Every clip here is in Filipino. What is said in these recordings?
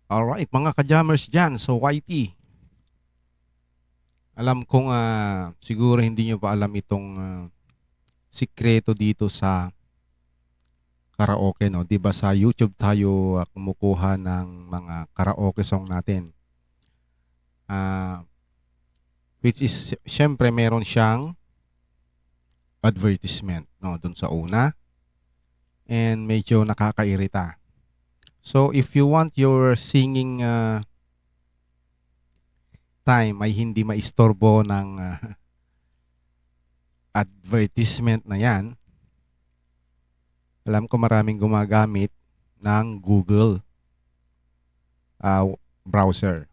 Alright, mga ka-jammers dyan. So, YT, alam kong siguro hindi nyo pa alam itong sikreto dito sa karaoke, no? Diba sa YouTube tayo kumukuha ng mga karaoke song natin. Ah, which is, syempre, meron siyang advertisement, no? Dun sa una. And medyo nakakairita. So, if you want your singing time ay hindi maistorbo ng advertisement na yan, alam ko maraming gumagamit ng Google browser.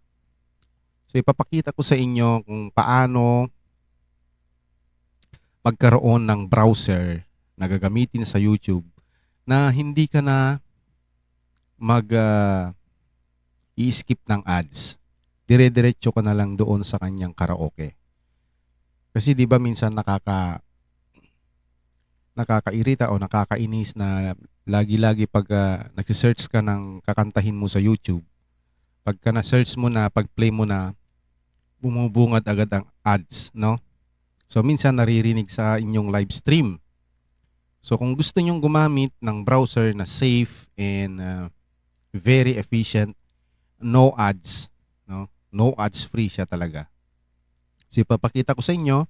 So ipapakita ko sa inyo kung paano magkaroon ng browser na gagamitin sa YouTube na hindi ka na i-skip ng ads. Dire-diretso ka na lang doon sa kanyang karaoke. Kasi 'di ba minsan nakakairita o nakakainis na lagi-lagi pag nagsisearch ka ng kakantahin mo sa YouTube, pagka na-search mo na, pag-play mo na, bumubungad agad ang ads, no? So minsan naririnig sa inyong live stream. So kung gusto nyong gumamit ng browser na safe and very efficient, no ads, no? No ads free siya talaga. So ipapakita ko sa inyo,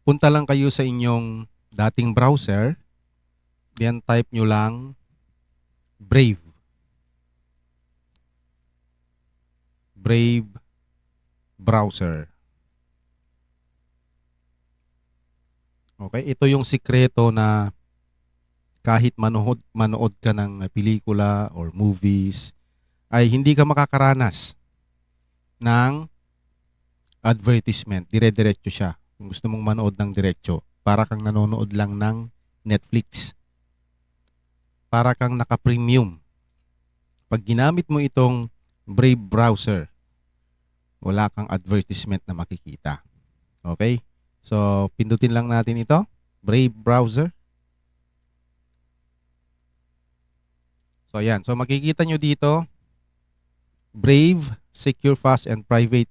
punta lang kayo sa inyong dating browser, then type nyo lang Brave. Brave browser. Okay, ito yung sikreto na kahit manood ka ng pelikula or movies, ay hindi ka makakaranas ng advertisement. Dire-diretso siya. Kung gusto mong manood ng diretso, para kang nanonood lang ng Netflix. Para kang naka-premium. Pag ginamit mo itong Brave browser, wala kang advertisement na makikita. Okay? So, pindutin lang natin ito. Brave browser. So, ayan. So, makikita nyo dito, Brave, secure, fast, and private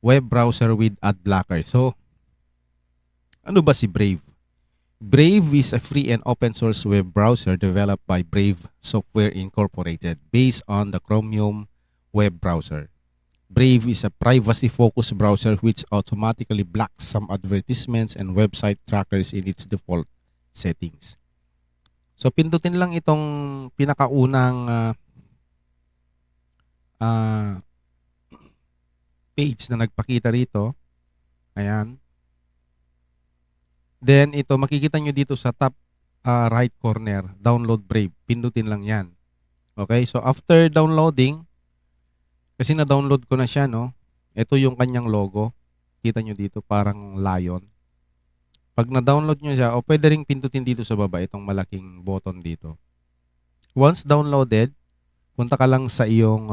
web browser with ad blocker. So, ano ba si Brave? Brave is a free and open source web browser developed by Brave Software Incorporated based on the Chromium web browser. Brave is a privacy-focused browser which automatically blocks some advertisements and website trackers in its default settings. So, pindutin lang itong pinakaunang page na nagpakita rito. Ayan. Then, ito, makikita nyo dito sa top right corner, download Brave. Pindutin lang yan. Okay? So, after downloading, kasi na-download ko na siya, no? Ito yung kanyang logo. Kita nyo dito, parang lion. Pag na-download nyo siya, o pwede ring pindutin dito sa baba, itong malaking button dito. Once downloaded, punta ka lang sa iyong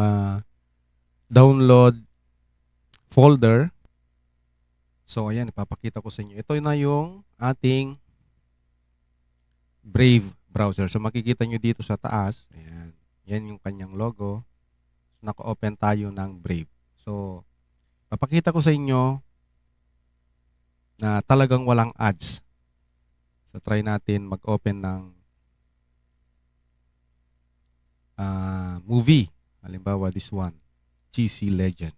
download folder. So, ayan, ipapakita ko sa inyo. Ito na yung ating Brave browser. So, makikita nyo dito sa taas. Ayan. Yan yung kanyang logo. Naka-open tayo ng Brave. So, papakita ko sa inyo na talagang walang ads. So, try natin mag-open ng movie. Halimbawa, this one. GC Legend.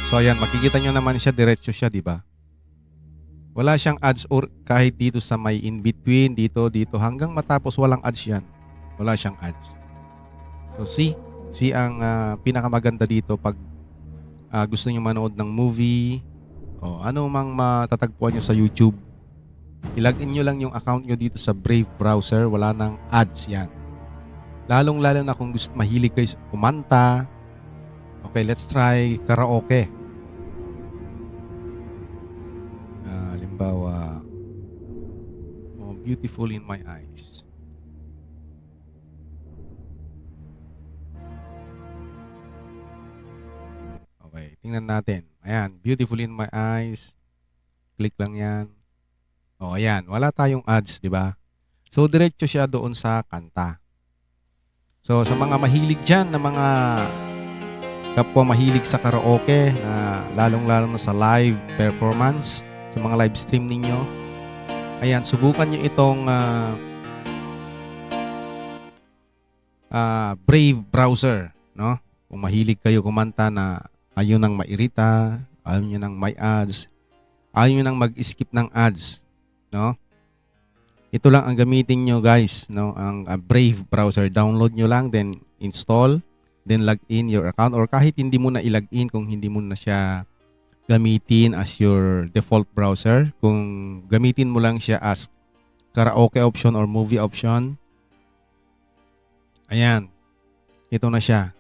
So, ayan. Makikita nyo naman siya. Diretso siya, di ba? Wala siyang ads or kahit dito sa may in-between, dito, hanggang matapos walang ads yan. Wala siyang ads. So, see ang pinakamaganda dito pag gusto niyo manood ng movie o ano mang matatagpuan nyo sa YouTube. I-login nyo lang yung account nyo dito sa Brave browser. Wala nang ads yan. Lalong-lalo na kung gusto mahilig kayo kumanta. Okay, let's try karaoke. Halimbawa, Beautiful in My Eyes. Okay, tingnan natin. Ayan, Beautiful in My Eyes. Click lang yan. O, ayan. Wala tayong ads, di ba? So diretso siya doon sa kanta. So sa mga mahilig dyan na mga kapwa mahilig sa karaoke na lalong-lalo na sa live performance, sa mga live stream ninyo, ayan, subukan nyo itong Brave browser, no? Kung mahilig kayo kumanta na ayaw nang mairita, ayaw nyo nang may ads, ayaw nyo nang mag-skip ng ads, no? Ito lang ang gamitin nyo guys, no? Ang Brave browser. Download nyo lang, then install, then log in your account, or kahit hindi mo na i-log in kung hindi mo na siya gamitin as your default browser. Kung gamitin mo lang siya as karaoke option or movie option, ayan, ito na siya.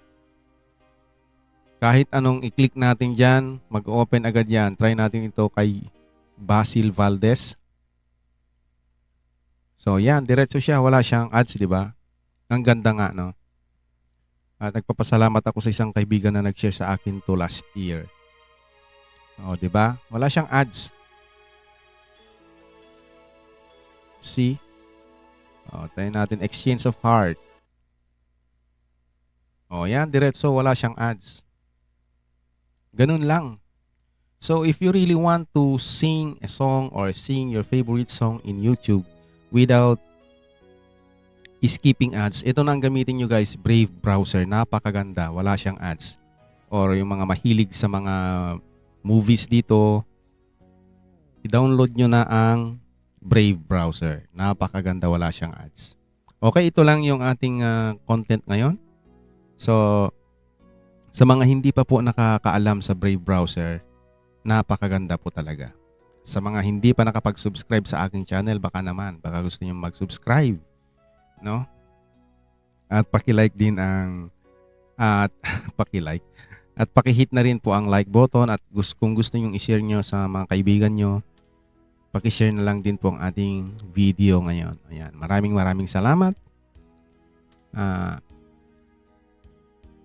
Kahit anong i-click natin dyan, mag-open agad yan. Try natin ito kay Basil Valdez. So, yan, diretso siya. Wala siyang ads, di ba? Ang ganda nga, no? At nagpapasalamat ako sa isang kaibigan na nag-share sa akin to last year. O, di ba? Wala siyang ads. See? O, tayo natin exchange of heart. O, yan, diretso. Wala siyang ads. Ganun lang. So, if you really want to sing a song or sing your favorite song in YouTube without skipping ads, ito na ang gamitin nyo guys, Brave browser. Napakaganda. Wala siyang ads. Or yung mga mahilig sa mga movies dito, i-download nyo na ang Brave browser. Napakaganda. Wala siyang ads. Okay, ito lang yung ating content ngayon. So, sa mga hindi pa po nakakaalam sa Brave browser, napakaganda po talaga. Sa mga hindi pa nakapag-subscribe sa aking channel, baka gusto niyo mag-subscribe, no? At paki-like din ang paki-like at paki-hit na rin po ang like button, at kung gusto niyo i-share niyo sa mga kaibigan niyo, paki-share na lang din po ang ating video ngayon. Ayan, maraming salamat.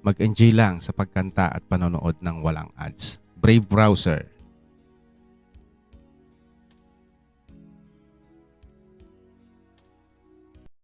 Mag-enjoy lang sa pagkanta at panonood ng walang ads. Brave browser.